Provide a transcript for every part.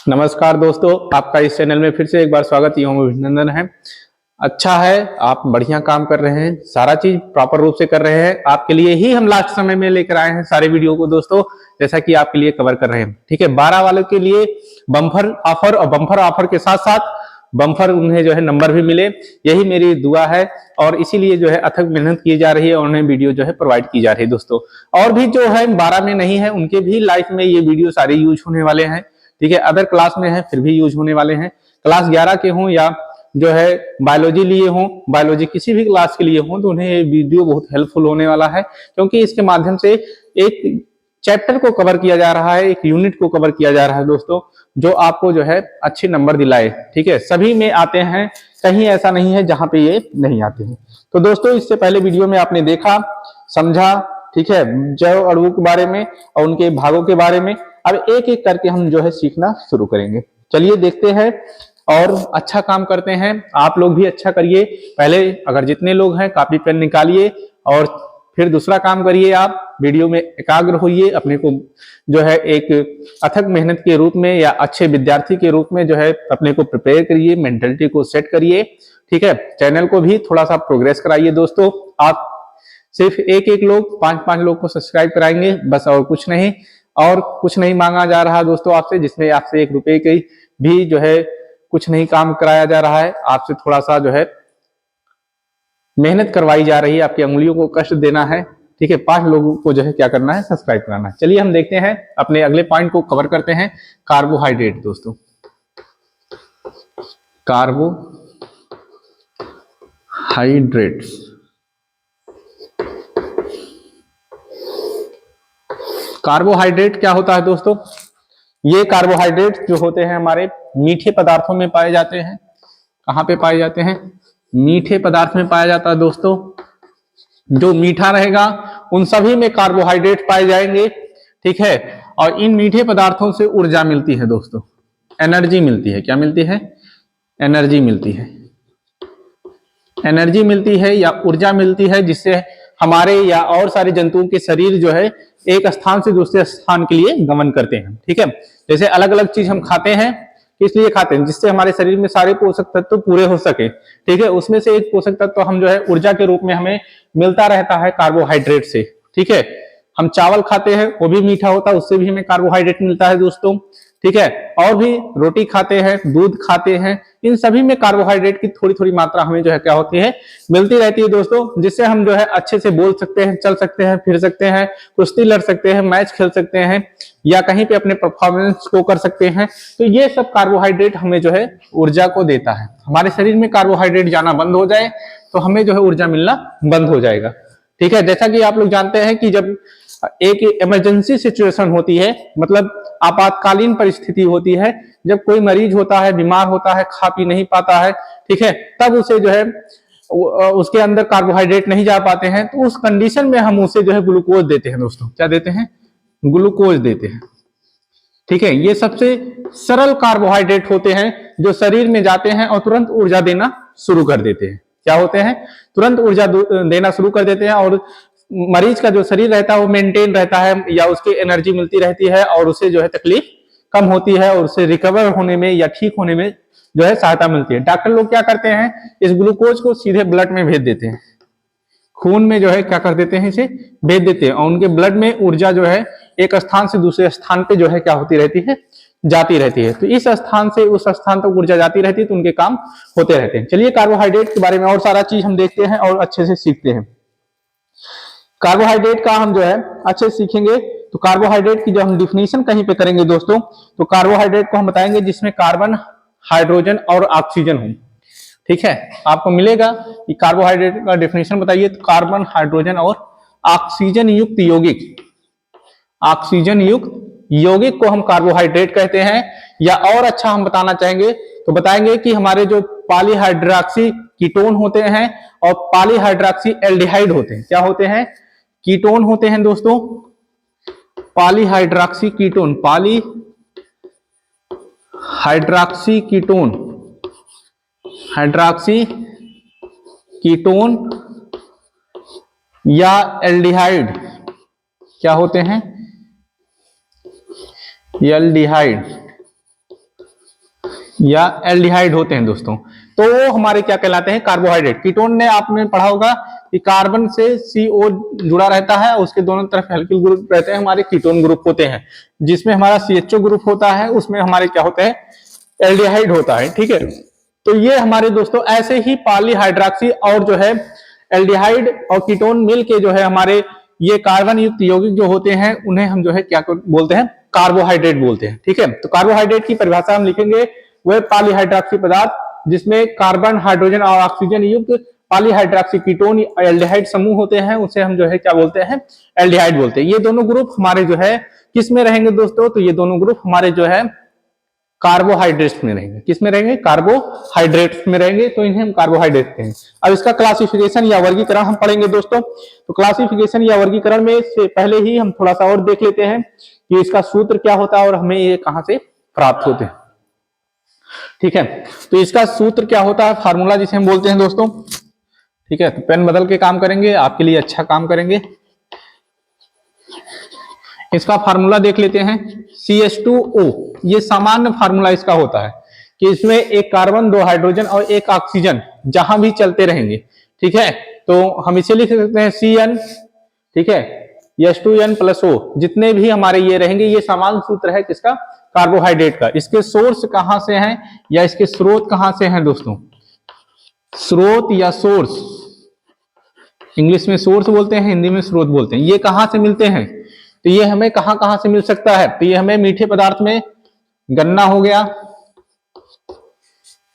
नमस्कार दोस्तों, आपका इस चैनल में फिर से एक बार स्वागत एवं अभिनंदन है। अच्छा है, आप बढ़िया काम कर रहे हैं, सारा चीज प्रॉपर रूप से कर रहे हैं। आपके लिए ही हम लास्ट समय में लेकर आए हैं सारे वीडियो को दोस्तों, जैसा कि आपके लिए कवर कर रहे हैं। ठीक है, 12 वालों के लिए बम्पर ऑफर और बम्पर ऑफर के साथ साथ बम्पर उन्हें जो है नंबर भी मिले, यही मेरी दुआ है। और इसीलिए जो है अथक मेहनत की जा रही है और उन्हें वीडियो जो है प्रोवाइड की जा रही है दोस्तों। और भी जो है 12 में नहीं है, उनके भी लाइफ में ये वीडियो सारे यूज होने वाले हैं। ठीक है, अदर क्लास में है फिर भी यूज होने वाले हैं। क्लास 11 के हों या जो है बायोलॉजी लिए हों, बायोलॉजी किसी भी क्लास के लिए हों, तो उन्हें ये वीडियो बहुत हेल्पफुल होने वाला है, क्योंकि इसके माध्यम से एक चैप्टर को कवर किया जा रहा है, एक यूनिट को कवर किया जा रहा है दोस्तों, जो आपको जो है अच्छे नंबर दिलाए। ठीक है, सभी में आते हैं, कहीं ऐसा नहीं है जहां पे ये नहीं आते हैं। तो दोस्तों, इससे पहले वीडियो में आपने देखा, समझा, ठीक है, जैव अणुओं के बारे में और उनके भागों के बारे में। अब एक एक करके हम जो है सीखना शुरू करेंगे। चलिए देखते हैं और अच्छा काम करते हैं। आप लोग भी अच्छा करिए। पहले अगर जितने लोग हैं कॉपी पेन निकालिए और फिर दूसरा काम करिए, आप वीडियो में एकाग्र होइए, अपने को जो है एक अथक मेहनत के रूप में या अच्छे विद्यार्थी के रूप में जो है अपने को प्रिपेयर करिए, मेंटलिटी को सेट करिए। ठीक है, चैनल को भी थोड़ा सा प्रोग्रेस कराइए दोस्तों। आप सिर्फ एक एक लोग 5-5 लोग को सब्सक्राइब कराएंगे बस, और कुछ नहीं। और कुछ नहीं मांगा जा रहा दोस्तों आपसे, जिसमें आपसे 1 रुपए की भी जो है कुछ नहीं काम कराया जा रहा है। आपसे थोड़ा सा जो है मेहनत करवाई जा रही है, आपकी उंगलियों को कष्ट देना है। ठीक है, 5 लोगों को जो है क्या करना है, सब्सक्राइब कराना है। चलिए हम देखते हैं, अपने अगले पॉइंट को कवर करते हैं। कार्बोहाइड्रेट दोस्तों, कार्बोहाइड्रेट्स। कार्बोहाइड्रेट क्या होता है दोस्तों? ये कार्बोहाइड्रेट जो होते हैं हमारे मीठे पदार्थों में पाए जाते हैं। कहां पे पाए जाते हैं? मीठे पदार्थ में पाया जाता है दोस्तों। जो मीठा रहेगा उन सभी में कार्बोहाइड्रेट पाए जाएंगे। ठीक है, और इन मीठे पदार्थों से ऊर्जा मिलती है दोस्तों, एनर्जी मिलती है। क्या मिलती है? एनर्जी मिलती है। एनर्जी मिलती है या ऊर्जा मिलती है, जिससे हमारे या और सारे जंतुओं के शरीर जो है एक स्थान से दूसरे स्थान के लिए गमन करते हैं। ठीक है, जैसे अलग अलग चीज हम खाते हैं, इसलिए खाते हैं जिससे हमारे शरीर में सारे पोषक तत्व पूरे हो सके। ठीक है, उसमें से एक पोषक तत्व हम जो है ऊर्जा के रूप में हमें मिलता रहता है कार्बोहाइड्रेट से। ठीक है, हम चावल खाते हैं, वो भी मीठा होता है, उससे भी हमें कार्बोहाइड्रेट मिलता है दोस्तों। ठीक है, और भी रोटी खाते हैं, दूध खाते हैं, इन सभी में कार्बोहाइड्रेट की थोड़ी थोड़ी मात्रा हमें जो है क्या होती है, मिलती रहती है दोस्तों, जिससे हम जो है अच्छे से बोल सकते हैं, चल सकते हैं, फिर सकते हैं, कुश्ती लड़ सकते हैं, मैच खेल सकते हैं, या कहीं पे अपने परफॉर्मेंस को कर सकते हैं। तो ये सब कार्बोहाइड्रेट हमें जो है ऊर्जा को देता है। हमारे शरीर में कार्बोहाइड्रेट जाना बंद हो जाए तो हमें जो है ऊर्जा मिलना बंद हो जाएगा। ठीक है, जैसा कि आप लोग जानते हैं कि जब एक इमरजेंसी सिचुएशन होती है, मतलब आपातकालीन परिस्थिति होती है, जब कोई मरीज होता है, बीमार होता है, खा पी नहीं पाता है, ठीक है, तब उसे जो है उसके अंदर कार्बोहाइड्रेट नहीं जा पाते हैं, तो उस कंडीशन में हम उसे जो है ग्लूकोज देते हैं दोस्तों। क्या देते हैं? ग्लूकोज देते हैं। ठीक है, ये सबसे सरल कार्बोहाइड्रेट होते हैं जो शरीर में जाते हैं और तुरंत ऊर्जा देना शुरू कर देते हैं। क्या होते हैं? तुरंत ऊर्जा देना शुरू कर देते हैं, और मरीज का जो शरीर रहता है वो मेंटेन रहता है, या उसकी एनर्जी मिलती रहती है, और उसे जो है तकलीफ कम होती है, और उसे रिकवर होने में या ठीक होने में जो है सहायता मिलती है। डॉक्टर लोग क्या करते हैं, इस ग्लूकोज को सीधे ब्लड में भेज देते हैं, खून में जो है क्या कर देते हैं, इसे भेज देते हैं, और उनके ब्लड में ऊर्जा जो है एक स्थान से दूसरे स्थान पे जो है क्या होती रहती है, जाती रहती है। तो इस स्थान से उस स्थान तक ऊर्जा जाती रहती है, तो उनके काम होते रहते हैं। चलिए कार्बोहाइड्रेट के बारे में और सारा चीज हम देखते हैं और अच्छे से सीखते हैं। कार्बोहाइड्रेट का हम जो है अच्छे से सीखेंगे। तो कार्बोहाइड्रेट की जब हम डिफिनीशन कहीं पे करेंगे दोस्तों, तो कार्बोहाइड्रेट को हम बताएंगे जिसमें कार्बन, हाइड्रोजन और ऑक्सीजन हो। ठीक है, आपको मिलेगा कि कार्बोहाइड्रेट का डिफिनीशन बताइए, तो कार्बन, हाइड्रोजन और ऑक्सीजन युक्त यौगिक, ऑक्सीजन युक्त यौगिक को हम कार्बोहाइड्रेट कहते हैं। या और अच्छा हम बताना चाहेंगे तो बताएंगे कि हमारे जो पॉलीहाइड्रोक्सी कीटोन होते हैं और पॉलीहाइड्रोक्सी एल्डिहाइड होते हैं। क्या होते हैं? कीटोन होते हैं दोस्तों, polyhydroxy ketone, polyhydroxy ketone, hydroxy ketone या एल्डिहाइड क्या होते हैं? एल्डिहाइड या एल्डिहाइड होते हैं दोस्तों, तो वो हमारे क्या कहलाते हैं, कार्बोहाइड्रेट। कीटोन ने आपने पढ़ा होगा कि कार्बन से CO जुड़ा रहता है, उसके दोनों तरफ हेल्पिल ग्रुप रहते हैं, हमारे कीटोन ग्रुप होते हैं। जिसमें हमारा CHO ग्रुप होता है, उसमें हमारे क्या होता है, एल्डिहाइड होता है। ठीक है, तो ये हमारे दोस्तों ऐसे ही पॉलीहाइड्रॉक्सी और जो है एल्डिहाइड और कीटोन मिल के जो है हमारे ये कार्बन युक्त यौगिक जो होते हैं, उन्हें हम जो है क्या बोलते हैं, कार्बोहाइड्रेट बोलते हैं। ठीक है, तो कार्बोहाइड्रेट की परिभाषा हम लिखेंगे, वह पॉलीहाइड्रॉक्सी पदार्थ जिसमें कार्बन, हाइड्रोजन और ऑक्सीजन युक्त पॉलीहाइड्रॉक्सी कीटोन एल्डिहाइड समूह होते हैं, उसे हम जो है क्या बोलते हैं, एल्डिहाइड बोलते हैं। ये दोनों ग्रुप हमारे जो है किस में रहेंगे दोस्तों, तो ये दोनों ग्रुप हमारे जो है कार्बोहाइड्रेट्स में रहेंगे। किस में रहेंगे, कार्बोहाइड्रेट्स में रहेंगे, तो इन्हें हम कार्बोहाइड्रेट कहेंगे। अब इसका क्लासिफिकेशन या वर्गीकरण हम पढ़ेंगे दोस्तों। तो क्लासिफिकेशन या वर्गीकरण में से पहले ही हम थोड़ा सा और देख लेते हैं कि इसका सूत्र क्या होता है और हमें ये कहां से प्राप्त होते हैं। ठीक है, तो इसका सूत्र क्या होता है, फार्मूला जिसे हम बोलते हैं दोस्तों। ठीक है, तो पेन बदल के काम करेंगे, आपके लिए अच्छा काम करेंगे। इसका फार्मूला देख लेते हैं, CH2O। ये सामान्य फार्मूला इसका होता है कि इसमें एक कार्बन, 2 हाइड्रोजन और 1 ऑक्सीजन जहां भी चलते रहेंगे। ठीक है, तो हम इसे लिख सकते हैं CN। ठीक है, H2N+O जितने भी हमारे ये रहेंगे, ये सामान्य सूत्र है किसका, कार्बोहाइड्रेट का। इसके सोर्स कहां से हैं या इसके स्रोत कहां से हैं दोस्तों, स्रोत या सोर्स, इंग्लिश में सोर्स बोलते हैं, हिंदी में स्रोत बोलते हैं। ये कहां से मिलते हैं, तो ये हमें कहां कहां से मिल सकता है, तो ये हमें मीठे पदार्थ में गन्ना हो गया,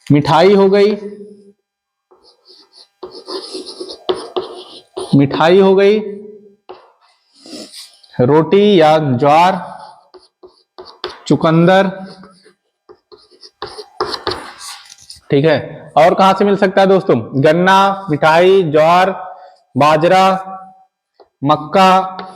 मिठाई हो गई, मिठाई हो गई, रोटी या ज्वार, चुकंदर। ठीक है, और कहां से मिल सकता है दोस्तों, गन्ना, मिठाई, ज्वार, बाजरा, मक्का,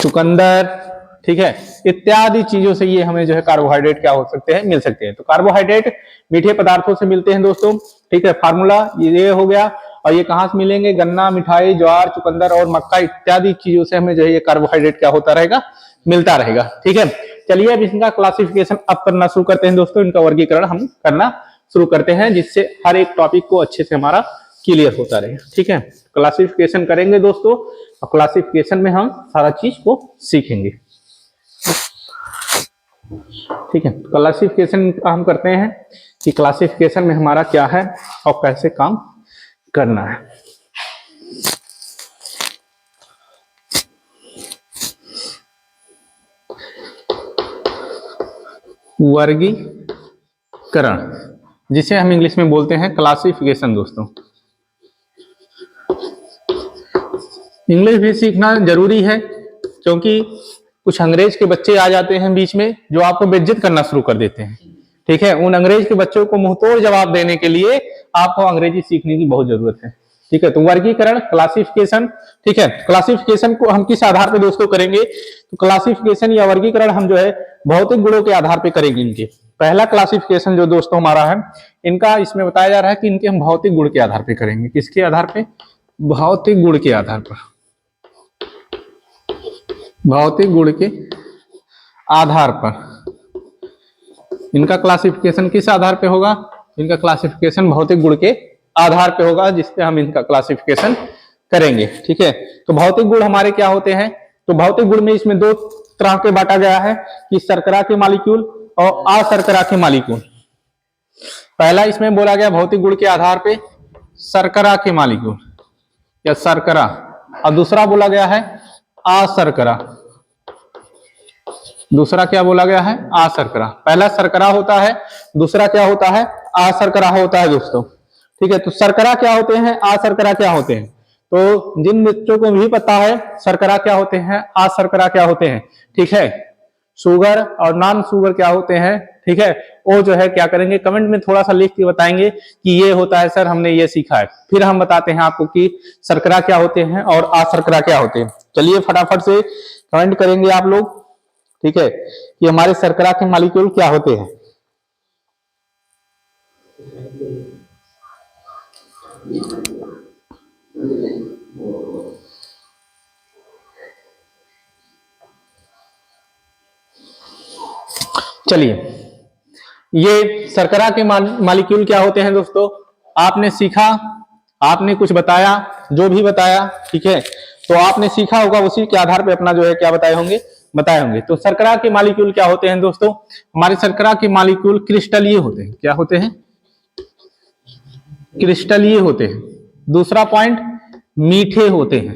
चुकंदर। ठीक है, इत्यादि चीजों से ये हमें जो है कार्बोहाइड्रेट क्या हो सकते हैं, मिल सकते हैं। तो कार्बोहाइड्रेट मीठे पदार्थों से मिलते हैं दोस्तों। ठीक है, फार्मूला ये हो गया। और ये कहां से मिलेंगे, गन्ना, मिठाई, ज्वार, चुकंदर और मक्का इत्यादि चीजों से हमें जो है ये कार्बोहाइड्रेट क्या होता रहेगा, मिलता रहेगा। ठीक है, चलिए अब इनका क्लासिफिकेशन अब करना शुरू करते हैं दोस्तों। इनका वर्गीकरण हम करना शुरू करते हैं, जिससे हर एक टॉपिक को अच्छे से हमारा क्लियर होता रहे। ठीक है, क्लासिफिकेशन करेंगे दोस्तों, और क्लासिफिकेशन में हम सारा चीज को सीखेंगे। ठीक है, क्लासिफिकेशन हम करते हैं कि क्लासिफिकेशन में हमारा क्या है और कैसे काम करना है। वर्गीकरण, जिसे हम इंग्लिश में बोलते हैं क्लासिफिकेशन दोस्तों। इंग्लिश भी सीखना जरूरी है, क्योंकि कुछ अंग्रेज के बच्चे आ जाते हैं बीच में जो आपको बेइज्जत करना शुरू कर देते हैं। ठीक है, उन अंग्रेज के बच्चों को मुंहतोड़ जवाब देने के लिए आपको अंग्रेजी सीखने की बहुत जरूरत है। ठीक है, तो वर्गीकरण, क्लासिफिकेशन। ठीक है, क्लासिफिकेशन को हम किस आधार पे दोस्तों करेंगे, तो क्लासिफिकेशन या वर्गीकरण हम जो है भौतिक गुणों के आधार पे करेंगे इनके। पहला क्लासिफिकेशन जो दोस्तों हमारा है, इनका इसमें बताया जा रहा है कि इनके हम भौतिक गुण के आधार पे करेंगे। किसके आधार पे, भौतिक गुण के आधार पर, भौतिक गुण के आधार पर इनका क्लासिफिकेशन किस आधार पे होगा, इनका क्लासिफिकेशन भौतिक गुण के आधार पे होगा, जिससे हम इनका क्लासिफिकेशन करेंगे। ठीक है, तो भौतिक गुण हमारे क्या होते हैं, तो भौतिक गुण में इसमें दो तरह के बांटा गया है कि शर्करा के मॉलिक्यूल और अशर्करा के मॉलिक्यूल। पहला इसमें बोला गया भौतिक गुण के आधार पे शर्करा के मॉलिक्यूल या शर्करा, और दूसरा बोला गया है अशर्करा। दूसरा क्या बोला गया है, अशर्करा। पहला शर्करा होता है, दूसरा क्या होता है, अशर्करा होता है दोस्तों। ठीक है, तो शर्करा क्या होते हैं, अशर्करा क्या होते हैं, तो जिन बच्चों को भी पता है शर्करा क्या होते हैं, अशर्करा क्या होते हैं, ठीक है, शुगर और नॉन शुगर क्या होते हैं, ठीक है, वो जो है क्या करेंगे, कमेंट में थोड़ा सा लिख के बताएंगे कि ये होता है सर, हमने ये सीखा है। फिर हम बताते हैं आपको कि शर्करा क्या होते हैं और अशर्करा क्या होते हैं। चलिए फटाफट से कमेंट करेंगे आप लोग, ठीक है, कि हमारे शर्करा के मॉलिक्यूल क्या होते हैं। चलिए, ये शर्करा के मालिक्यूल क्या होते हैं दोस्तों, आपने सीखा, आपने कुछ बताया, जो भी बताया, ठीक है, तो आपने सीखा होगा, उसी के आधार पे अपना जो है क्या बताए होंगे। तो शर्करा के मालिक्यूल क्या होते हैं दोस्तों, हमारे शर्करा के मालिक्यूल क्रिस्टलीय होते हैं। क्या होते हैं? क्रिस्टलीय होते हैं। दूसरा पॉइंट, मीठे होते हैं।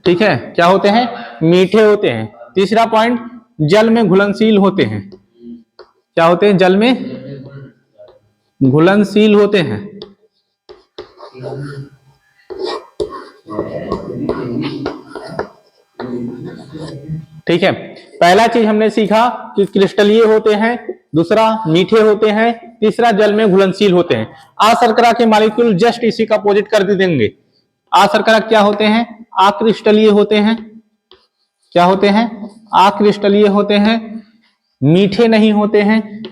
ठीक है, क्या होते हैं? मीठे होते हैं। तीसरा पॉइंट, जल में घुलनशील होते हैं। क्या होते हैं? जल में घुलनशील होते हैं। ठीक है, पहला चीज हमने सीखा कि क्रिस्टलीय होते हैं, दूसरा मीठे होते हैं, तीसरा जल में घुलनशील होते हैं। अशर्करा के मॉलिक्यूल जस्ट इसी का अपोजिट कर देंगे। अशर्करा क्या होते हैं? अक्रिस्टलीय होते हैं। क्या होते हैं? अक्रिस्टलीय होते हैं, मीठे नहीं होते हैं,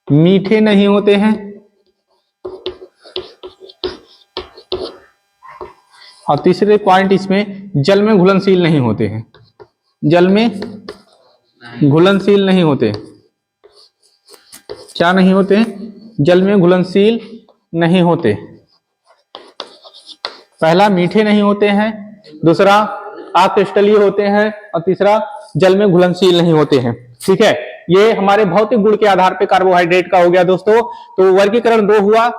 मीठे नहीं होते हैं, और तीसरे पॉइंट इसमें जल में घुलनशील नहीं होते हैं। जल में घुलनशील नहीं होते। क्या नहीं होते? जल में घुलनशील नहीं होते। पहला मीठे नहीं होते हैं, दूसरा अक्रिस्टलीय होते हैं, और तीसरा जल में घुलनशील नहीं होते हैं। ठीक है, ये हमारे भौतिक गुण के आधार पे कार्बोहाइड्रेट का हो गया दोस्तों। तो वर्गीकरण दो हुआ,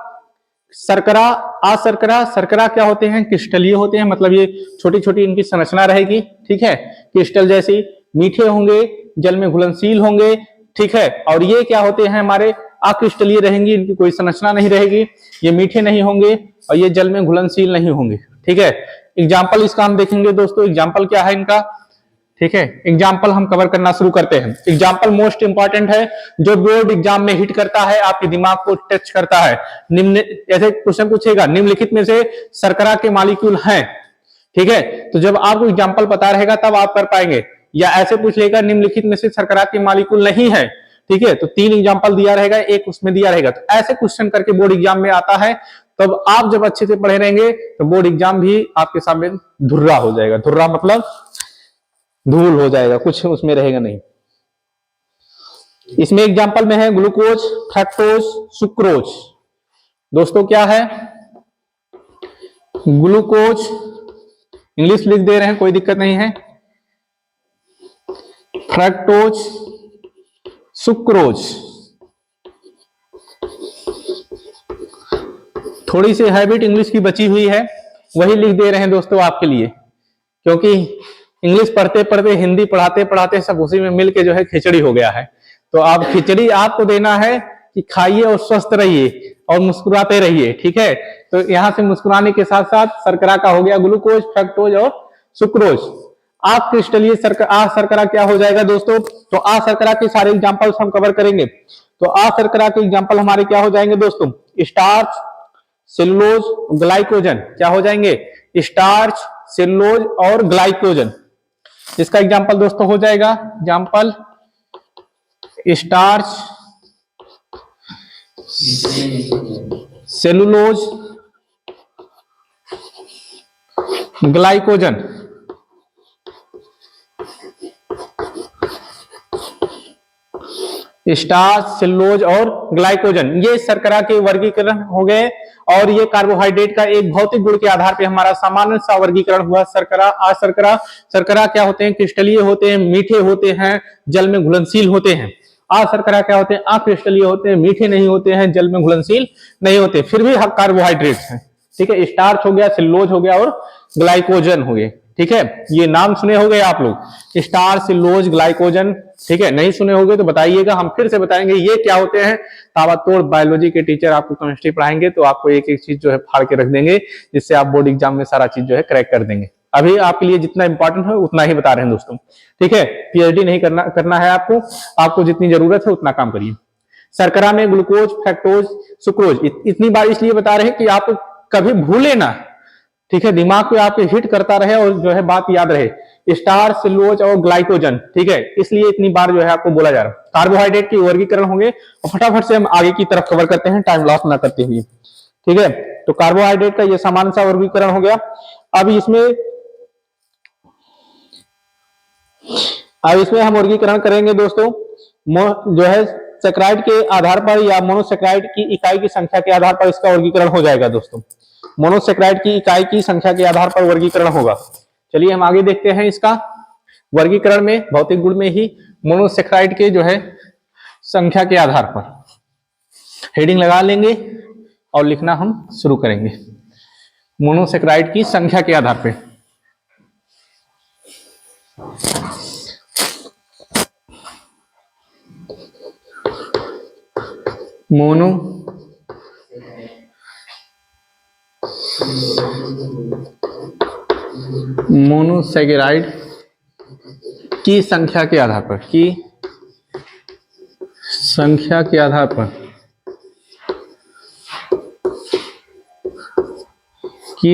शर्करा, अशर्करा। शर्करा क्या होते हैं? क्रिस्टलीय होते हैं, मतलब ये छोटी छोटी इनकी संरचना रहेगी। ठीक है, क्रिस्टल जैसी, मीठे होंगे, जल में घुलनशील होंगे। ठीक है, और ये क्या होते हैं? हमारे अक्रिस्टलीय रहेंगी, इनकी कोई संरचना नहीं रहेगी, ये मीठे नहीं होंगे और ये जल में घुलनशील नहीं होंगे। ठीक है, एग्जाम्पल इसका हम देखेंगे दोस्तों। एग्जाम्पल क्या है इनका? ठीक है, एग्जाम्पल हम कवर करना शुरू करते हैं। एग्जाम्पल मोस्ट इंपॉर्टेंट है, जो बोर्ड एग्जाम में हिट करता है, आपके दिमाग को टच करता है। निम्न, ऐसे क्वेश्चन पूछेगा, निम्नलिखित में से शर्करा के मॉलिक्यूल हैं। ठीक है, तो जब आपको एग्जाम्पल पता रहेगा तब आप कर पाएंगे। या ऐसे पूछ लेगा, निम्नलिखित में से शर्करा के मॉलिक्यूल नहीं है। ठीक है, तो 3 एग्जाम्पल दिया रहेगा, एक उसमें दिया रहेगा। तो ऐसे क्वेश्चन करके बोर्ड एग्जाम में आता है। तब आप जब अच्छे से पढ़े रहेंगे तो बोर्ड एग्जाम भी आपके सामने धुर्रा हो जाएगा। धुर्रा मतलब धूल हो जाएगा, कुछ उसमें रहेगा नहीं। इसमें एग्जाम्पल में है ग्लूकोज, फ्रक्टोज, सुक्रोज। दोस्तों क्या है? ग्लूकोज, इंग्लिश लिख दे रहे हैं, कोई दिक्कत नहीं है। Fructose, sucrose. थोड़ी सी हैबिट इंग्लिश की बची हुई है, वही लिख दे रहे हैं दोस्तों आपके लिए, क्योंकि इंग्लिश पढ़ते पढ़ते, हिंदी पढ़ाते पढ़ाते सब उसी में मिलके जो है खिचड़ी हो गया है। तो आप खिचड़ी आपको देना है कि खाइए और स्वस्थ रहिए और मुस्कुराते रहिए। ठीक है, तो यहां से मुस्कुराने के साथ साथ शर्करा का हो गया ग्लूकोज, फ्रक्टोज और सुक्रोज। अक्रिस्टलीय शर्करा क्या हो जाएगा दोस्तों? तो अशर्करा के सारे एग्जांपल्स हम कवर करेंगे। तो अशर्करा के एग्जांपल हमारे क्या हो जाएंगे दोस्तों? Starch, cellulose, glycogen. क्या हो जाएंगे? स्टार्च, सेलुलोज और ग्लाइकोजन। इसका एग्जांपल दोस्तों हो जाएगा, example starch, cellulose, glycogen. Starch, cellulose और ग्लाइकोजन, ये शर्करा के वर्गीकरण हो गए। और ये कार्बोहाइड्रेट का एक भौतिक गुण के आधार पे हमारा सामान्य सा वर्गीकरण हुआ। शर्करा, अशर्करा। शर्करा क्या होते हैं? क्रिस्टलीय होते हैं, मीठे होते हैं, जल में घुलनशील होते हैं। अशर्करा क्या होते हैं? अक्रिस्टलीय होते हैं, मीठे नहीं होते हैं, जल में घुलनशील नहीं होते, फिर भी कार्बोहाइड्रेट्स हैं। ठीक है, स्टार्च हो गया, सेलुलोज हो गया और ग्लाइकोजन हो गए। ठीक है, ये नाम सुने होंगे आप लोग, स्टार्च, सेलुलोज, ग्लाइकोजन। ठीक है, नहीं सुने होंगे तो बताइएगा, हम फिर से बताएंगे ये क्या होते हैं। ताबड़तोड़ बायोलॉजी के टीचर आपको केमिस्ट्री पढ़ाएंगे तो आपको एक एक चीज जो है फाड़ के रख देंगे, जिससे आप बोर्ड एग्जाम में सारा चीज जो है क्रैक कर देंगे। अभी आपके लिए जितना इंपॉर्टेंट है उतना ही बता रहे हैं दोस्तों। ठीक है, पीएचडी नहीं करना है आपको जितनी जरूरत है उतना काम करिए। शर्करा में ग्लूकोज, फ्रक्टोज, सुक्रोज, इतनी बार इसलिए बता रहे हैं कि आप कभी भूले ना। ठीक है, दिमाग पे आपके हिट करता रहे और जो है बात याद रहे। स्टार्च, सेलुलोज और ग्लाइकोजन। ठीक है, इसलिए इतनी बार जो है आपको बोला जा रहा है। कार्बोहाइड्रेट की वर्गीकरण होंगे और फटाफट से हम आगे की तरफ कवर करते हैं, टाइम लॉस ना करते हुए। ठीक है, तो कार्बोहाइड्रेट का ये सामान्य सा वर्गीकरण हो गया। अब इसमें हम वर्गीकरण करेंगे दोस्तों जो है सैकराइड के आधार पर या मोनोसैकराइड की इकाई की संख्या के आधार पर इसका वर्गीकरण हो जाएगा दोस्तों। मोनोसैकराइड की इकाई की संख्या के आधार पर वर्गीकरण होगा। चलिए हम आगे देखते हैं इसका वर्गीकरण में, भौतिक गुण में ही मोनोसैकराइड के जो है संख्या के आधार पर हेडिंग लगा लेंगे और लिखना हम शुरू करेंगे। मोनोसैकराइड की संख्या के आधार पर मोनोसैकराइड की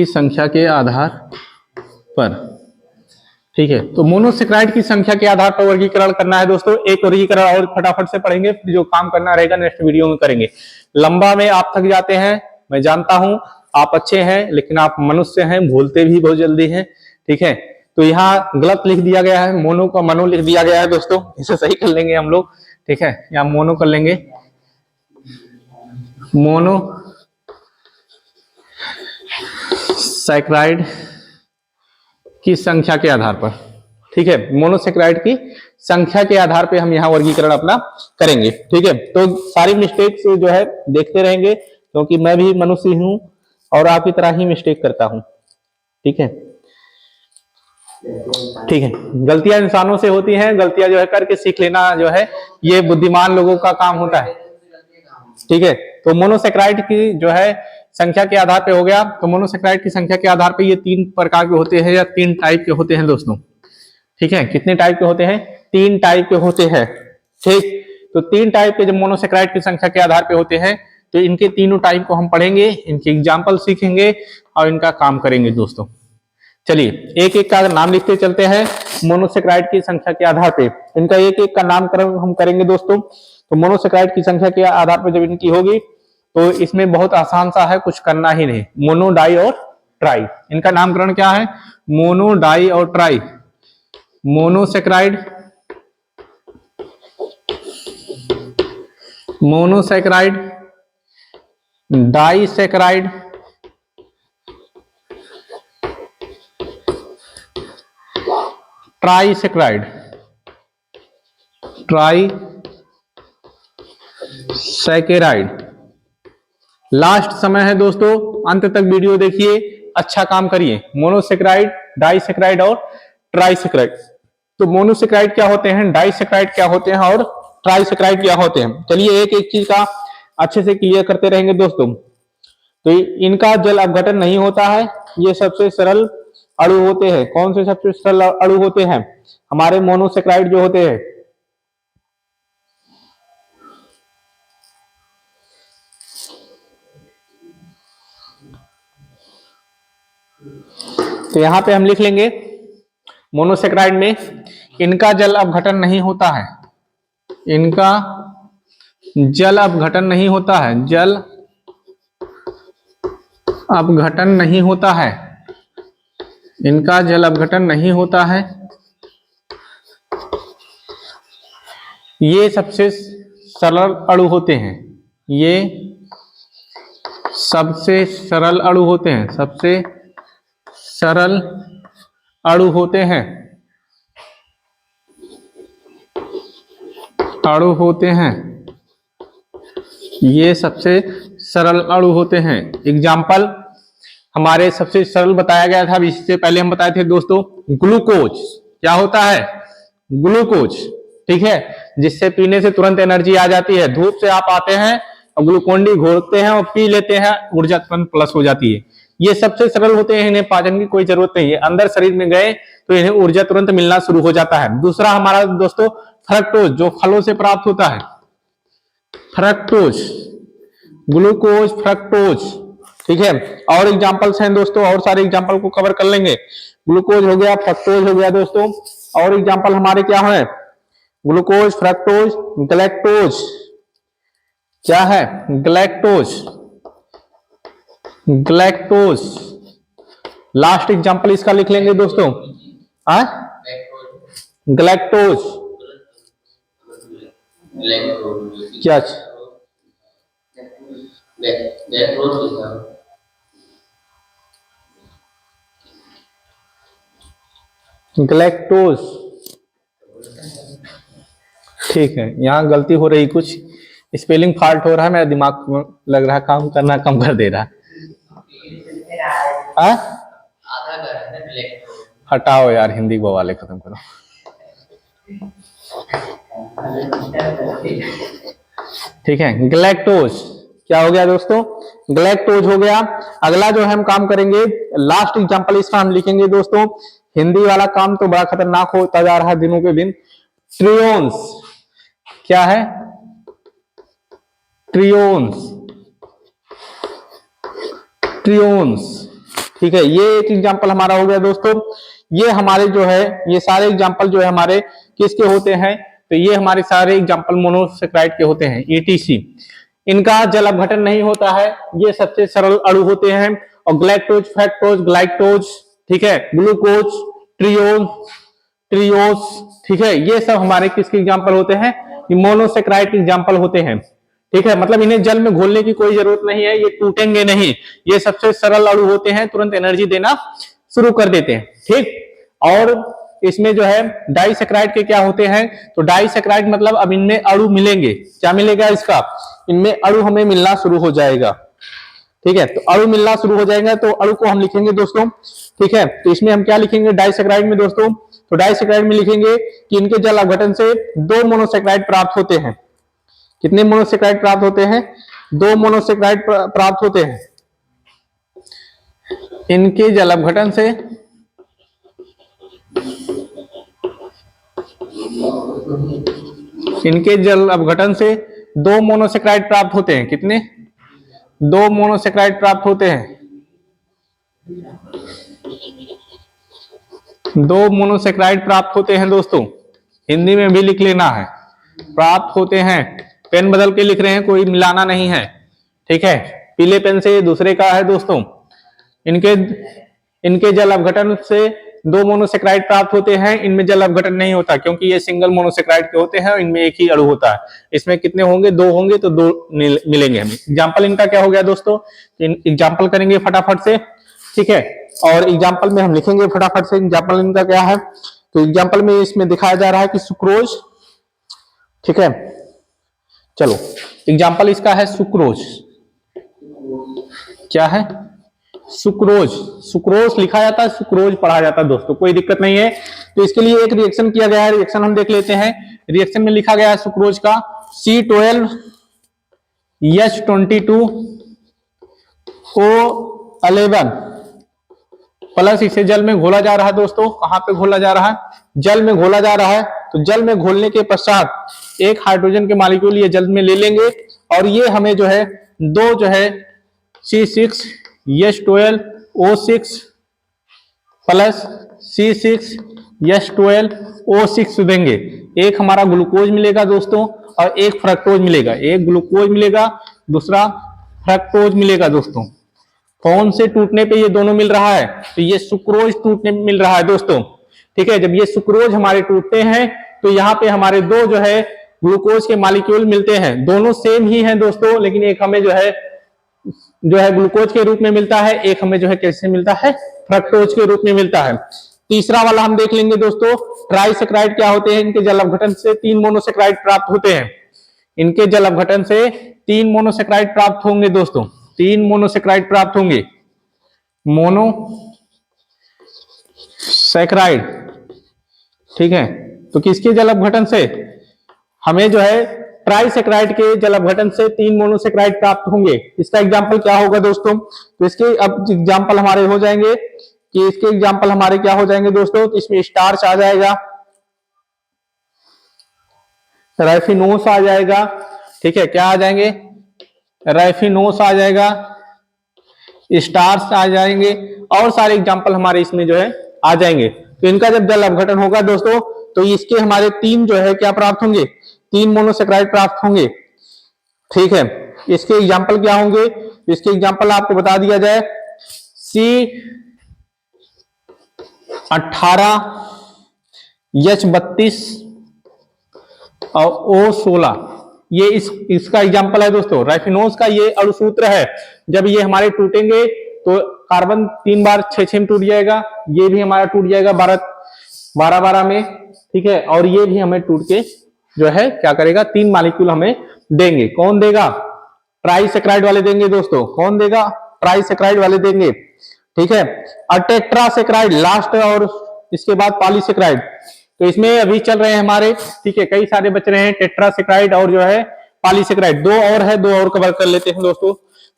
संख्या के आधार पर ठीक है। तो मोनोसैकराइड की संख्या के आधार पर वर्गीकरण करना है दोस्तों। एक वर्गीकरण और फटाफट से पढ़ेंगे, फिर जो काम करना रहेगा नेक्स्ट वीडियो में करेंगे। लंबा में आप थक जाते हैं, मैं जानता हूं, आप अच्छे हैं, लेकिन आप मनुष्य हैं, भूलते भी बहुत जल्दी हैं। ठीक है, तो यहाँ गलत लिख दिया गया है, मोनो का मनो लिख दिया गया है दोस्तों, इसे सही कर लेंगे हम लोग। ठीक है, यहाँ मोनो कर लेंगे, मोनोसैकराइड की संख्या के आधार पर। ठीक है, मोनोसैकराइड की संख्या के आधार पे हम यहाँ वर्गीकरण अपना करेंगे। ठीक है, तो सारी मिस्टेक जो है देखते रहेंगे, क्योंकि मैं भी मनुष्य हूं और आपकी तरह ही मिस्टेक करता हूं। ठीक है, ठीक है, गलतियां इंसानों से होती हैं, गलतियां जो है करके सीख लेना जो है ये बुद्धिमान लोगों का काम होता है। ठीक है, तो मोनोसैकराइड की जो है संख्या के आधार पे हो गया। तो मोनोसैकराइड की संख्या के आधार पे ये 3 प्रकार के होते हैं या 3 टाइप के होते हैं दोस्तों। ठीक है, कितने टाइप के होते हैं? 3 टाइप के होते हैं। ठीक, तो 3 टाइप के जब मोनोसैकराइड की संख्या के आधार पे होते हैं, तो इनके तीनों टाइप को हम पढ़ेंगे, इनके एग्जाम्पल सीखेंगे और इनका काम करेंगे दोस्तों। चलिए एक एक का नाम लिखते चलते हैं मोनोसैकराइड की संख्या के आधार पे। इनका एक एक का नामकरण हम करेंगे दोस्तों। तो मोनोसैकराइड की संख्या के आधार पर जब इनकी होगी तो इसमें बहुत आसान सा है, कुछ करना ही नहीं। मोनो, डाई और ट्राई, इनका नामकरण क्या है? मोनो, डाई और tri. Monosaccharide, monosaccharide, disaccharide, trisaccharide, trisaccharide. Last समय है दोस्तों, अंत तक वीडियो देखिए, अच्छा काम करिए। मोनोसैकराइड, डाईसैकराइड और ट्राईसैकराइड। तो मोनोसैकराइड क्या होते हैं, डाईसैकराइड क्या होते हैं और ट्राईसैकराइड क्या होते हैं? चलिए एक एक चीज का अच्छे से क्लियर करते रहेंगे दोस्तों। तो इनका जल अपघटन नहीं होता है, ये सबसे सरल अणु होते हैं। कौन से सबसे सरल अणु होते हैं? हमारे मोनोसैकराइड जो होते हैं। तो यहां पे हम लिख लेंगे मोनोसैकराइड में इनका जल अपघटन नहीं होता है, इनका जल अपघटन नहीं होता है, जल अपघटन नहीं होता है, इनका जल अपघटन नहीं होता है। ये सबसे सरल अणु होते हैं, ये सबसे सरल अणु होते हैं, सबसे सरल अणु होते हैं, अणु होते हैं, ये सबसे सरल अणु होते हैं। एग्जाम्पल हमारे सबसे सरल बताया गया था, इससे पहले हम बताए थे दोस्तों, ग्लूकोज। क्या होता है? ग्लूकोज। ठीक है, जिससे पीने से तुरंत एनर्जी आ जाती है। धूप से आप आते हैं और ग्लूकोन डी घोलते हैं और पी लेते हैं, ऊर्जा तुरंत प्लस हो जाती है। ये सबसे सरल होते हैं, इन्हें पाचन की कोई जरूरत नहीं है, अंदर शरीर में गए तो इन्हें ऊर्जा तुरंत मिलना शुरू हो जाता है। दूसरा हमारा दोस्तों फ्रक्टोज, जो फलों से प्राप्त होता है, फ्रक्टोज, ग्लूकोज, फ्रक्टोज। ठीक है, और एग्जांपल्स हैं दोस्तों, और सारे एग्जांपल को कवर कर लेंगे। ग्लूकोज हो गया, फ्रक्टोज हो गया दोस्तों, और एग्जांपल हमारे क्या है? Glucose, fructose, गलैक्टोज। क्या है? गलैक्टोज, गलैक्टोज। लास्ट एग्जांपल इसका लिख लेंगे दोस्तों, गलैक्टोज। क्या ग्लैक्टोज, ठीक है, यहाँ गलती हो रही, कुछ स्पेलिंग फॉल्ट हो रहा है, मेरा दिमाग लग रहा है काम करना कम कर दे रहा है। हटाओ यार, हिंदी बवाले खत्म करो। ठीक है, ग्लैक्टोज क्या हो गया दोस्तों, ग्लैक्टोज हो गया। अगला जो है हम काम करेंगे, लास्ट एग्जांपल इसका हम लिखेंगे दोस्तों। हिंदी वाला काम तो बड़ा खतरनाक होता जा रहा है दिनों के दिन। ट्रियोन्स, क्या है, ट्रियोन्स, ट्रियोन्स, ठीक है, ये एक एग्जांपल हमारा हो गया दोस्तों। ये हमारे जो है, ये सारे एग्जांपल जो है हमारे किसके होते हैं, तो ये हमारे सारे एग्जांपल मोनोसेक्राइड के होते हैं, ETC। इनका जल अपघटन नहीं होता है, ये सबसे सरल अणु होते हैं। और ग्लैक्टोज, फ्रक्टोज, ग्लाइक्टोज, ठीक है, ग्लूकोज, ट्रियोन, ट्रियोस, ठीक है, ये सब हमारे किसके एग्जांपल होते हैं, ये मोनोसेक्राइड के एग्जांपल होते हैं। ठीक है, मतलब इन्हें जल में घोलने की कोई जरूरत नहीं है, ये टूटेंगे नहीं, ये सबसे सरल अणु होते हैं, तुरंत एनर्जी देना शुरू कर देते हैं। ठीक, और इसमें जो है डाइसेक्राइड के क्या होते हैं, तो डाइसेक्राइड मतलब अब इनमें अणु मिलेंगे, क्या मिलेगा इसका, इनमें अणु हमें मिलना शुरू हो जाएगा। ठीक है, तो अणु मिलना शुरू हो जाएगा, तो अणु को हम लिखेंगे दोस्तों। ठीक है, तो इसमें हम क्या लिखेंगे डाइसेक्राइड में दोस्तों, तो डाइसेक्राइड में लिखेंगे कि इनके जल अपघटन से 2 मोनोसेक्राइड प्राप्त होते हैं। कितने मोनोसेक्राइड प्राप्त होते हैं, 2 मोनोसेक्राइड प्राप्त होते हैं। इनके जल अपघटन से इनके जल अपघटन से 2 मोनोसेक्राइड प्राप्त होते हैं। कितने, 2 मोनोसेक्राइड प्राप्त होते हैं, 2 मोनोसेक्राइड प्राप्त होते हैं दोस्तों। हिंदी में भी लिख लेना है, प्राप्त होते हैं, पेन बदल के लिख रहे हैं, कोई मिलाना नहीं है। ठीक है, पीले पेन से दूसरे का है दोस्तों। इनके जल अपघटन से 2 मोनोसेक्राइड प्राप्त होते हैं, इनमें जल अपघटन नहीं होता क्योंकि ये सिंगल मोनोसेक्राइड के होते हैं और इनमें एक ही अणु होता है। इसमें कितने होंगे, 2 होंगे, तो 2 मिलेंगे हमें। एग्जाम्पल इनका क्या हो गया दोस्तों, एग्जाम्पल करेंगे फटाफट से। ठीक है, और एग्जाम्पल में हम लिखेंगे फटाफट से, एग्जाम्पल इनका क्या है, तो एग्जाम्पल में इसमें दिखाया जा रहा है कि सुक्रोज। ठीक है, चलो एग्जाम्पल इसका है सुक्रोज, क्या है, सुक्रोज, सुक्रोज लिखा जाता है, सुक्रोज पढ़ा जाता है दोस्तों, कोई दिक्कत नहीं है। तो इसके लिए एक रिएक्शन किया गया है, रिएक्शन हम देख लेते हैं। रिएक्शन में लिखा गया है सुक्रोज का C12H22O11 प्लस इसे जल में घोला जा रहा है दोस्तों। कहां पे घोला जा रहा है, जल में घोला जा रहा है। तो जल में घोलने के पश्चात एक हाइड्रोजन के मॉलिक्यूल ये जल में ले लेंगे और ये हमें जो है 2 जो है C6H12O6 प्लस C6H12O6 देंगे। एक हमारा ग्लूकोज मिलेगा दोस्तों और एक फ्रक्टोज मिलेगा, एक ग्लूकोज मिलेगा, दूसरा फ्रक्टोज मिलेगा दोस्तों। कौन से टूटने पे ये दोनों मिल रहा है, तो ये सुक्रोज टूटने में मिल रहा है दोस्तों। ठीक है, जब ये सुक्रोज हमारे टूटते हैं तो यहाँ पे हमारे 2 जो है ग्लूकोज के मॉलिक्यूल मिलते हैं, दोनों सेम ही हैं दोस्तों, लेकिन एक हमें जो है ग्लूकोज के रूप में मिलता है, एक हमें जो है कैसे मिलता है, फ्रक्टोज के रूप में मिलता है। तीसरा वाला हम देख लेंगे दोस्तों, ट्राइसेक्राइड क्या होते हैं, इनके जल अपघटन से 3 मोनोसेक्राइड प्राप्त होते हैं। इनके जल अपघटन से 3 मोनोसेक्राइड प्राप्त होंगे दोस्तों, 3 मोनोसेक्राइड प्राप्त होंगे, मोनोसेक्राइड। ठीक है, तो किसके जल अपघटन से, हमें जो है ट्राइसेक्राइड के जल अपघटन से 3 मोनोसेक्राइड प्राप्त होंगे। इसका एग्जांपल क्या होगा दोस्तों, तो इसके अब एग्जांपल हमारे हो जाएंगे कि इसके एग्जांपल हमारे क्या हो जाएंगे दोस्तों, तो इसमें स्टार्च आ जाएगा, राइफिनोस आ जाएगा। ठीक है, क्या आ जाएंगे, राइफिनोस आ जाएगा, स्टार्च आ जाएंगे और सारे एग्जांपल हमारे इसमें जो है आ जाएंगे। तो इनका जब जल अपघटन होगा दोस्तों तो इसके हमारे 3 जो है क्या प्राप्त होंगे, 3 मोनोसेक्राइड प्राप्त होंगे। ठीक है, इसके एग्जांपल क्या होंगे, इसके एग्जांपल आपको बता दिया जाए, C18H32 और O16 ये इसका एग्जाम्पल है दोस्तों। राइफिनोज का ये अणुसूत्र है, जब ये हमारे टूटेंगे तो कार्बन 3 बार 6-6 में टूट जाएगा, ये भी हमारा टूट जाएगा 12-12 में, ठीक है। और ये भी हमें टूट के जो है क्या करेगा, 3 मॉलिक्यूल हमें देंगे। कौन देगा? ट्राइसेक्राइड वाले देंगे दोस्तों। कौन देगा? ट्राइसेक्राइड वाले देंगे, ठीक है। और टेट्रासेक्राइड लास्ट, और इसके बाद पॉलीसेक्राइड। तो इसमें अभी चल रहे हैं हमारे, ठीक है, कई सारे बच रहे हैं, टेट्रासेक्राइड और जो है पॉलीसेक्राइड। 2 और है, 2 और कवर कर लेते हैं दोस्तों,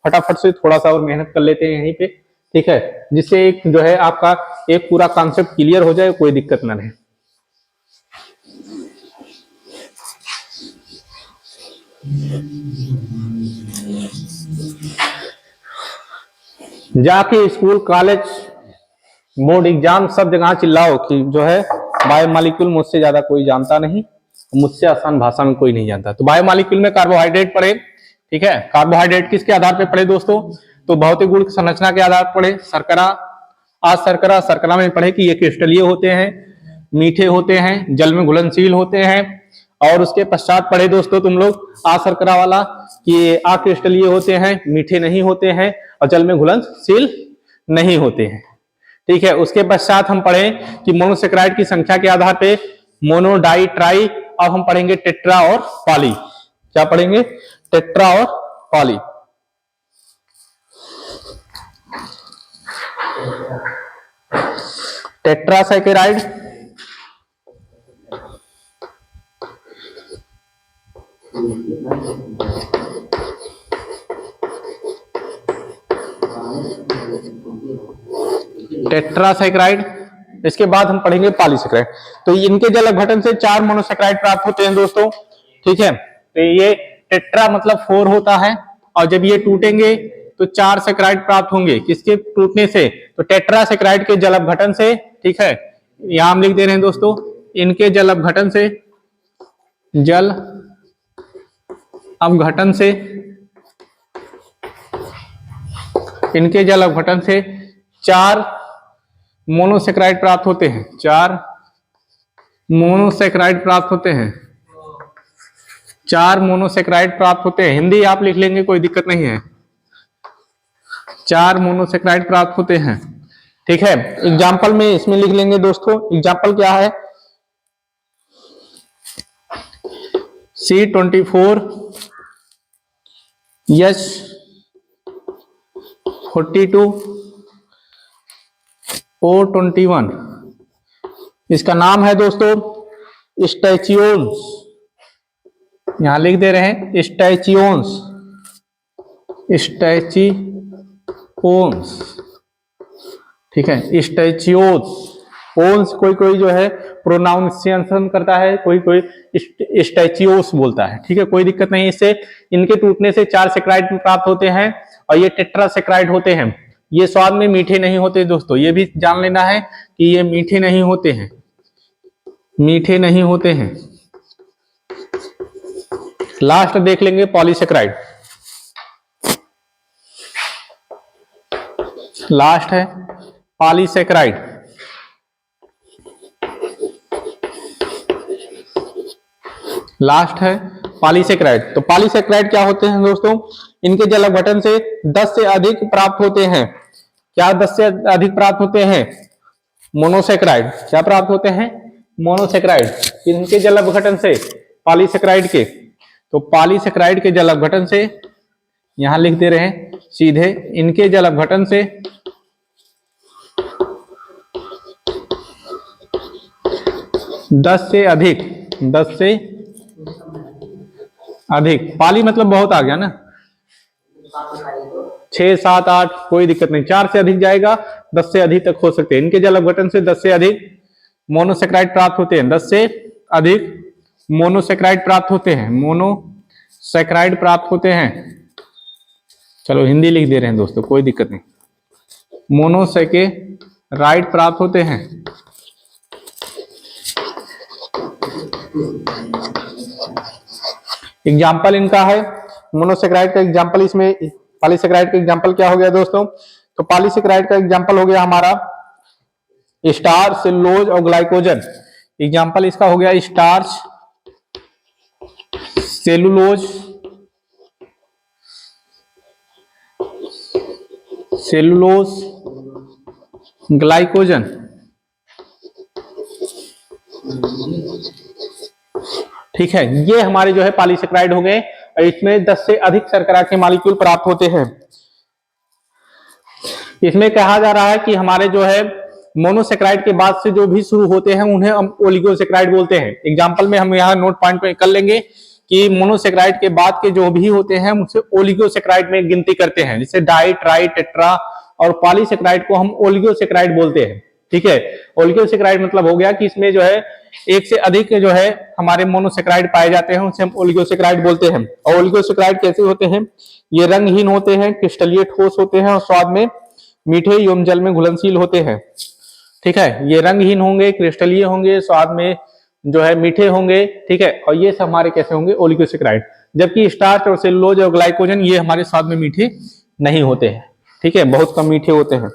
फटाफट से थोड़ा सा और मेहनत कर लेते हैं यहीं पे, ठीक है, जिससे एक जो है आपका एक पूरा कॉन्सेप्ट क्लियर हो जाए, कोई दिक्कत ना रहे। जाके स्कूल, कॉलेज, बोर्ड एग्जाम सब जगह चिल्लाओ कि जो है बायोमॉलिक्यूल मुझसे ज्यादा कोई जानता नहीं, मुझसे आसान भाषा में कोई नहीं जानता। तो बायोमॉलिक्यूल में कार्बोहाइड्रेट पढ़े, ठीक है। कार्बोहाइड्रेट किसके आधार पे पढ़े दोस्तों? तो भौतिक गुण संरचना के आधार पर पढ़े। शर्करा, आज शर्करा में पढ़े कि ये क्रिस्टलीय होते हैं, मीठे होते हैं, जल में घुलनशील होते हैं। और उसके पश्चात पढ़े दोस्तों तुम लोग शर्करा वाला कि अक्रिस्टलीय होते हैं, मीठे नहीं होते हैं और जल में घुलनशील नहीं होते हैं, ठीक है। उसके पश्चात हम पढ़े कि मोनोसेक्राइड की संख्या के आधार पे मोनो, डाई, ट्राई। अब हम पढ़ेंगे टेट्रा और पॉली। क्या पढ़ेंगे? टेट्रा और पॉली। टेट्रासेकेराइड, टेट्रासेक्राइड। इसके बाद हम पढ़ेंगे पॉलीसेक्राइड। तो इनके जल अपघटन से 4 मोनोसेक्राइड प्राप्त होते हैं दोस्तों, ठीक है। तो ये टेट्रा मतलब 4 होता है, और जब ये टूटेंगे तो 4 सेक्राइड प्राप्त होंगे। किसके टूटने से? तो टेट्रासेक्राइड के जल अपघटन से, ठीक है। यहां हम लिख दे रहे हैं दोस्तों, इनके जल अपघटन से, जल अपघटन से, इनके जल अपघटन से 4 मोनोसेक्राइड प्राप्त होते हैं। 4 मोनोसेक्राइड प्राप्त होते हैं। 4 मोनोसेक्राइड प्राप्त होते हैं। हिंदी आप लिख लेंगे, कोई दिक्कत नहीं है। 4 मोनोसेक्राइड प्राप्त होते हैं, ठीक है। एग्जाम्पल में इसमें लिख लेंगे दोस्तों। एग्जाम्पल क्या है? C24 H42 O21। इसका नाम है दोस्तों स्टैचियोन्स। यहां लिख दे रहे हैं स्टैचियोन्स, स्टैचियोन्स, ठीक है। स्टैचियोन्स, ओन्स कोई जो है प्रोनाउंसिएशन करता है, कोई स्टैचियोस बोलता है, ठीक है, कोई दिक्कत नहीं। इससे इनके टूटने से 4 सेक्राइड प्राप्त होते हैं, और ये टेट्रासेक्राइड होते हैं। ये स्वाद में मीठे नहीं होते दोस्तों, ये भी जान लेना है कि ये मीठे नहीं होते हैं, मीठे नहीं होते हैं। लास्ट देख लेंगे पॉलीसेक्राइड। लास्ट है पॉलीसेक्राइड। लास्ट है पॉलीसेक्राइड। तो पॉलीसेक्राइड क्या होते हैं दोस्तों? इनके जल अपघटन से 10 से अधिक प्राप्त होते हैं। क्या 10 से अधिक प्राप्त होते हैं? मोनोसेक्राइड। क्या प्राप्त होते हैं? मोनोसेक्राइड। इनके जल अपघटन से, पॉलीसेक्राइड के, तो पॉलीसेक्राइड के जल अपघटन से, यहां लिख दे रहे हैं सीधे, इनके जल अपघटन से 10 से अधिक, 10 से अधिक, पाली मतलब बहुत आ गया ना, 6, 7, 8 कोई दिक्कत नहीं, 4 से अधिक जाएगा, 10 से अधिक तक हो सकते हैं। इनके जल अपघटन से 10 से अधिक मोनोसेक्राइड प्राप्त होते हैं। 10 से अधिक मोनोसेक्राइड प्राप्त होते हैं, मोनोसेक्राइड प्राप्त होते हैं। चलो हिंदी लिख दे रहे हैं दोस्तों, कोई दिक्कत नहीं। मोनोसेक्राइड प्राप्त होते हैं। एग्जाम्पल इनका है मोनोसेक्राइड का एग्जाम्पल, इसमें पॉलीसेक्राइड का एग्जाम्पल क्या हो गया दोस्तों? तो पॉलीसेक्राइड का एग्जाम्पल हो गया हमारा स्टार्च, सेलुलोज और ग्लाइकोजन। एग्जाम्पल इसका हो गया स्टार्च, सेलुलोज, सेलुलोज, ग्लाइकोजन, ठीक है, ये हमारे जो है पॉलीसेकेराइड हो गए। इसमें 10 से अधिक शर्करा के मॉलिक्यूल प्राप्त होते हैं। इसमें कहा जा रहा है कि हमारे जो है मोनोसेक्राइड के बाद से जो भी शुरू होते हैं उन्हें हम ओलिगोसेक्राइड बोलते हैं। एग्जांपल में हम यहाँ नोट पॉइंट पे कर लेंगे कि मोनोसेक्राइड के बाद के जो भी होते हैं उसे ओलिगोसेक्राइड में गिनती करते हैं। जैसे डाई, ट्राई, टेट्रा और पॉलीसेक्राइड को हम ओलिगोसेक्राइड बोलते हैं। ठीक है, ओलिगोसेक्राइड मतलब हो गया कि इसमें जो है एक से अधिक जो है हमारे मोनोसेक्राइड पाए जाते हैं, उसे हम ओलिगोसेक्राइड बोलते हैं। और ओलिगोसेक्राइड कैसे होते हैं? ये रंगहीन होते हैं, क्रिस्टलीय ठोस होते हैं और स्वाद में मीठे एवं जल में घुलनशील होते हैं। ठीक है, ये रंगहीन होंगे, क्रिस्टलीय होंगे, स्वाद में जो है मीठे होंगे। ठीक है, और ये सब हमारे कैसे होंगे? ओलिगोसेक्राइड। जबकि स्टार्च और सेलुलोज और ग्लाइकोजन ये हमारे स्वाद में मीठे नहीं होते हैं। ठीक है, बहुत कम मीठे होते हैं।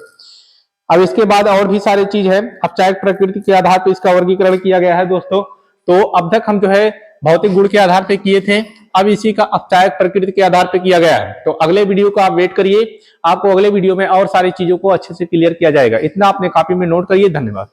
अब इसके बाद और भी सारी चीज है। अपचायक प्रकृति के आधार पर इसका वर्गीकरण किया गया है दोस्तों। तो अब तक हम जो है भौतिक गुण के आधार पर किए थे, अब इसी का अपचायक प्रकृति के आधार पर किया गया है। तो अगले वीडियो को आप वेट करिए, आपको अगले वीडियो में और सारी चीजों को अच्छे से क्लियर किया जाएगा। इतना अपने कॉपी में नोट करिए। धन्यवाद।